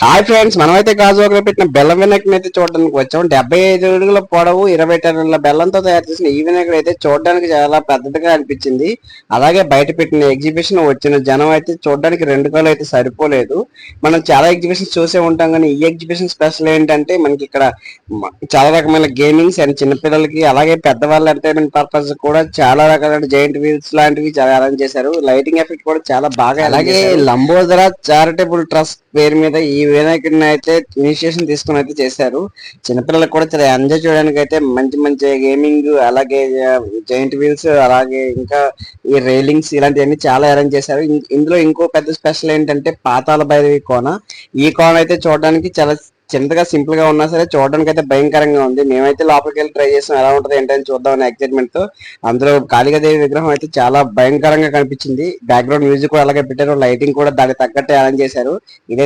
Hi friends, మనమైతే గాజువాకలో పెట్టిన బెల్లం వినాయకుని అయితే చూడడానికి వచ్చాం. 75 అడుగుల పొడవు, 20 టన్నుల బెల్లంతో తయారు చేసిన ఈ వినాయకుడు అయితే చూడడానికి చాలా పెద్దదిగా అనిపించింది. అలాగే బయట పెట్టిన ఎగ్జిబిషన్ వచ్చిన జనం అయితే చూడడానికి 2 కాళ్ళు అయితే సరిపోలేదు. మనం చాలా ఎగ్జిబిషన్స్ చూసే ఉంటాం, కానీ ఈ ఎగ్జిబిషన్ స్పెషల్ ఏంటంటే మనకి ఇక్కడ చాలా రకమైన గేమింగ్స్ అండ్ చిన్నపిల్లలకి అలాగే పెద్దవాళ్ళ ఎంటర్టైన్మెంట్ పర్పస్ కూడా చాలా రకాలైన జైంట్ వీల్స్ లాంటివి చాలా అరేంజ్ చేశారు. లైటింగ్ ఎఫెక్ట్ కూడా చాలా బాగా, అలాగే లంబోదర చారిటబుల్ ట్రస్ట్ పేరు మీద ఈ వినాయకుడిని అయితే ఇనిషియేషన్ తీసుకుని అయితే చేశారు. చిన్నపిల్లలకు కూడా చాలా ఎంజాయ్ చేయడానికి అయితే మంచి మంచి గేమింగ్, అలాగే జైంట్ వీల్స్, అలాగే ఇంకా ఈ రైలింగ్స్ ఇలాంటివన్నీ చాలా అరేంజ్ చేశారు. ఇందులో ఇంకో పెద్ద స్పెషల్ ఏంటంటే పాతాళ భైరవి కోన. ఈ కోన అయితే చూడడానికి చాలా చిన్నగా సింపుల్ గా ఉన్నా సరే చూడడానికి అయితే భయంకరంగా ఉంది. మేమైతే లోపలికి వెళ్ళి ట్రై చేసాం, ఎలా ఉంటది ఏంటని చూద్దామని ఎక్సైట్మెంట్ తో. అందులో కాళికాదేవి విగ్రహం అయితే చాలా భయంకరంగా కనిపించింది. బ్యాక్గ్రౌండ్ మ్యూజిక్ కూడా అలాగే పెట్టారు, లైటింగ్ కూడా దానికి తగ్గట్టే అరేంజ్ చేశారు. ఇదే